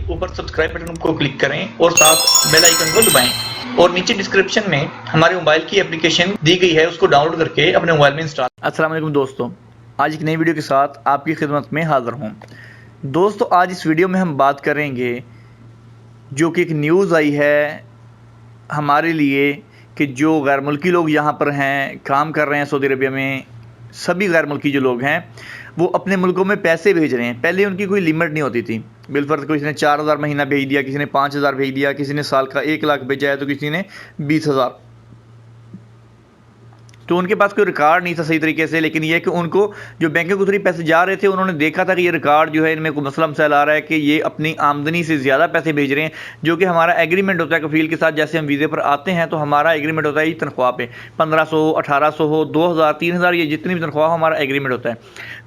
ऊपर subscribe button को click करें और साथ बेल आइकन को दबाएं और नीचे डिस्क्रिप्शन में हमारे मोबाइल की एप्लीकेशन दी गई है, उसको डाउनलोड करके अपने मोबाइल में इंस्टॉल। अस्सलाम वालेकुम दोस्तों, आज एक नई वीडियो के साथ आपकी खिदमत में हाज़िर हूँ। दोस्तों, आज इस वीडियो में हम बात करेंगे जो कि एक न्यूज़ आई है हमारे लिए कि जो गैर मुल्की लोग यहाँ पर हैं, काम कर रहे हैं सऊदी अरबिया में, सभी गैर मुल्की जो लोग हैं वो अपने मुल्कों में पैसे भेज रहे हैं। पहले उनकी कोई लिमिट नहीं होती थी, बिलफर्ज किसी ने 4,000 महीना भेज दिया, किसी ने 5,000 भेज दिया, किसी ने साल का 1 लाख भेजा है तो किसी ने 20,000। तो उनके पास कोई रिकॉर्ड नहीं था सही तरीके से, लेकिन ये कि उनको जो बैंकों के थ्रू पैसे जा रहे थे उन्होंने देखा था कि ये रिकॉर्ड जो है इनमें कोई मसला मसाइल आ रहा है कि ये अपनी आमदनी से ज़्यादा पैसे भेज रहे हैं, जो कि हमारा एग्रीमेंट होता है कफील के साथ। जैसे हम वीज़े पर आते हैं तो हमारा एग्रीमेंट होता है तनख्वाह पे 1500, 1800 हो, 2000, 3000, ये जितनी भी तनख्वाह हो हमारा एग्रीमेंट होता है।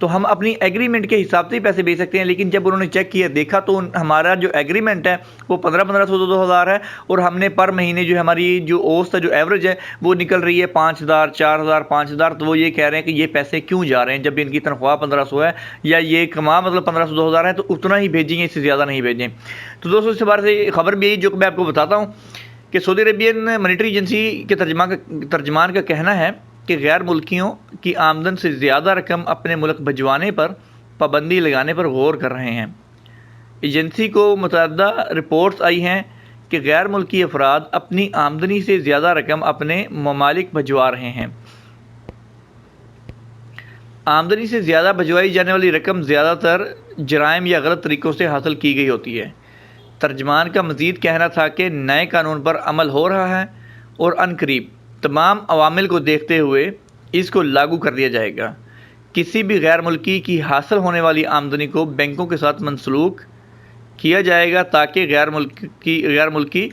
तो हम अपनी एग्रीमेंट के हिसाब से ही पैसे भेज सकते हैं। लेकिन जब उन्होंने चेक किया, देखा तो हमारा जो एग्रीमेंट है वो 1500, 2000 है और हमने पर महीने जो हमारी जो औसत है, जो एवरेज है वो निकल रही है 5,000, 4,000, 5,000। तो वो ये कह रहे हैं कि ये पैसे क्यों जा रहे हैं जब इनकी तनख्वाह 1500 है, या ये कमा मतलब 1500, 2000 है तो उतना ही भेजेंगे, इससे ज़्यादा नहीं भेजें। तो दोस्तों, इस बारे से खबर भी यही जो कि मैं आपको बताता हूँ कि सऊदी अरेबियन मॉनेटरी एजेंसी के तर्जमान का कहना है कि गैर मुल्कियों की आमदन से ज़्यादा रकम अपने मुल्क भिजवाने पर पाबंदी लगाने पर गौर कर रहे हैं। एजेंसी को मुतअद्दिदा रिपोर्ट्स आई हैं कि गैर मुल्की अफराद अपनी आमदनी से ज़्यादा रकम अपने ममालिक भिजवा रहे हैं। आमदनी से ज़्यादा भिजवाई जाने वाली रकम ज़्यादातर जराइम या गलत तरीक़ों से हासिल की गई होती है। तर्जमान का मज़ीद कहना था कि नए कानून पर अमल हो रहा है और अनकरीब तमाम अवामिल को देखते हुए इसको लागू कर दिया जाएगा। किसी भी गैर मुल्की की हासिल होने वाली आमदनी को बैंकों के साथ मंसलूक किया जाएगा ताकि गैर मुल्की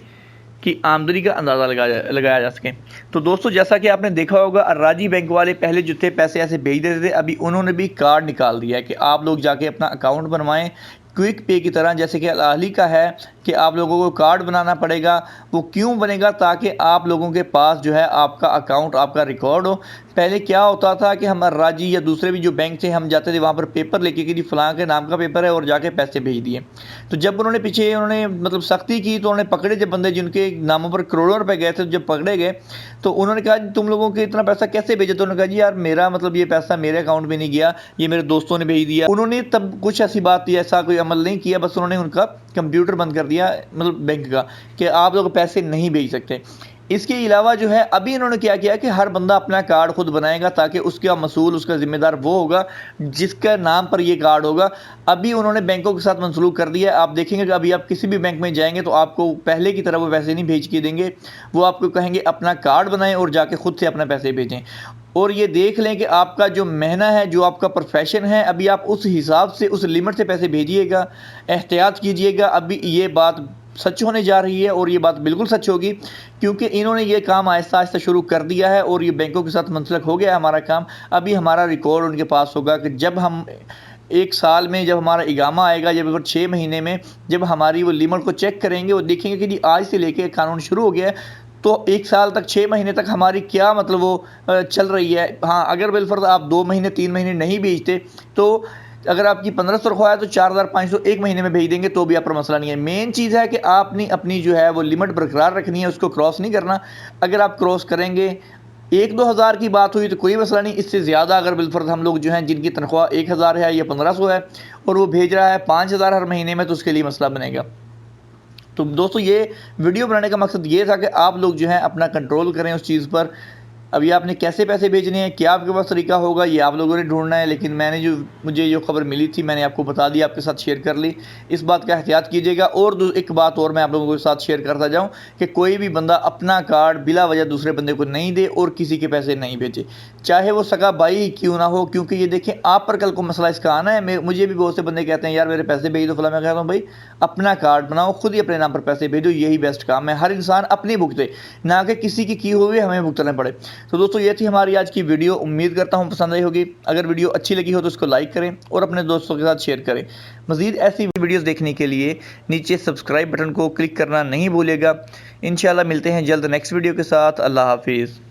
की आमदनी का अंदाज़ा लगाया जा सके। तो दोस्तों, जैसा कि आपने देखा होगा, अर्राजी बैंक वाले पहले जो थे पैसे ऐसे भेज देते थे, अभी उन्होंने भी कार्ड निकाल दिया है कि आप लोग जाके अपना अकाउंट बनवाएं क्विक पे की तरह। जैसे कि अल-अहली का है कि आप लोगों को कार्ड बनाना पड़ेगा। वो क्यों बनेगा? ताकि आप लोगों के पास जो है आपका अकाउंट, आपका रिकॉर्ड हो। पहले क्या होता था कि हम अर्राजी या दूसरे भी जो बैंक थे, हम जाते थे वहाँ पर पेपर लेके कि जी फ़लाँ के नाम का पेपर है और जाके पैसे भेज दिए। तो जब उन्होंने मतलब सख्ती की तो उन्होंने पकड़े जब बंदे जिनके नामों पर करोड़ों रुपए गए थे, जब पकड़े गए तो उन्होंने कहा तुम लोगों के इतना पैसा कैसे भेजा? तो उन्होंने कहा जी यार मेरा मतलब ये पैसा मेरे अकाउंट में नहीं गया, ये मेरे दोस्तों ने भेज दिया। उन्होंने तब कुछ ऐसी बात या ऐसा कोई अमल नहीं किया, बस उन्होंने उनका कंप्यूटर बंद कर दिया मतलब बैंक का कि आप लोग पैसे नहीं भेज सकते। इसके अलावा जो है अभी इन्होंने क्या किया कि हर बंदा अपना कार्ड खुद बनाएगा ताकि उसका मसूल, उसका ज़िम्मेदार वो होगा जिसका नाम पर ये कार्ड होगा। अभी उन्होंने बैंकों के साथ मंसलूक कर दिया है। आप देखेंगे कि अभी आप किसी भी बैंक में जाएंगे तो आपको पहले की तरह वो पैसे नहीं भेज के देंगे, वो आपको कहेंगे अपना कार्ड बनाएं और जाके खुद से अपना पैसे भेजें। और ये देख लें कि आपका जो महीना है, जो आपका प्रोफेशन है, अभी आप उस हिसाब से, उस लिमिट से पैसे भेजिएगा, एहतियात कीजिएगा। अभी ये बात सच होने जा रही है और ये बात बिल्कुल सच होगी क्योंकि इन्होंने ये काम आहिस्ता आहिस्ता शुरू कर दिया है और ये बैंकों के साथ मुंसलिक हो गया है हमारा काम। अभी हमारा रिकॉर्ड उनके पास होगा कि जब हम 1 साल में जब हमारा इगामा आएगा, जब 6 महीने में जब हमारी वो लिमिट को चेक करेंगे, वो देखेंगे कि जी आज से लेके कानून शुरू हो गया है तो 1 साल तक, 6 महीने तक हमारी क्या मतलब वो चल रही है। हाँ, अगर बिलफर्ज आप 2 महीने 3 महीने नहीं भेजते तो अगर आपकी 1500 रखवा है तो 4,500 1 महीने में भेज देंगे तो भी आप पर मसला नहीं है। मेन चीज़ है कि आपने अपनी जो है वो लिमिट बरकरार रखनी है, उसको क्रॉस नहीं करना। अगर आप क्रॉस करेंगे, 1-2 हज़ार की बात हुई तो कोई मसला नहीं। इससे ज़्यादा अगर बिलफर्ज हम लोग जो हैं जिनकी तनख्वाह 1,000 है या 1500 है और वो भेज रहा है 5,000 हर महीने में, तो उसके लिए मसला बनेगा। तो दोस्तों, ये वीडियो बनाने का मकसद ये था कि आप लोग जो है अपना कंट्रोल करें उस चीज़ पर। अभी आपने कैसे पैसे भेजने हैं, क्या आपके पास तरीका होगा, ये आप लोगों ने ढूंढना है। लेकिन मुझे जो खबर मिली थी मैंने आपको बता दी, आपके साथ शेयर कर ली। इस बात का एहतियात कीजिएगा। और एक बात और मैं आप लोगों के साथ शेयर करता जाऊं कि कोई भी बंदा अपना कार्ड बिला वजह दूसरे बंदे को नहीं दे और किसी के पैसे नहीं भेजे, चाहे वो सगा भाई क्यों ना हो। क्योंकि ये देखें, आप पर कल को मसला इसका आना है। मुझे भी बहुत से बंदे कहते हैं यार मेरे पैसे भेज दो फला। मैं कहता हूँ भाई अपना कार्ड बनाओ, खुद ही अपने नाम पर पैसे भेजो, यही बेस्ट काम है। हर इंसान अपनी भुगते, ना कि किसी की हुई हमें भुगतने पड़े। तो दोस्तों, ये थी हमारी आज की वीडियो। उम्मीद करता हूँ पसंद आई होगी। अगर वीडियो अच्छी लगी हो तो उसको लाइक करें और अपने दोस्तों के साथ शेयर करें। मज़ीद ऐसी वीडियोस देखने के लिए नीचे सब्सक्राइब बटन को क्लिक करना नहीं भूलिएगा। इंशाल्लाह मिलते हैं जल्द नेक्स्ट वीडियो के साथ। अल्लाह हाफिज़।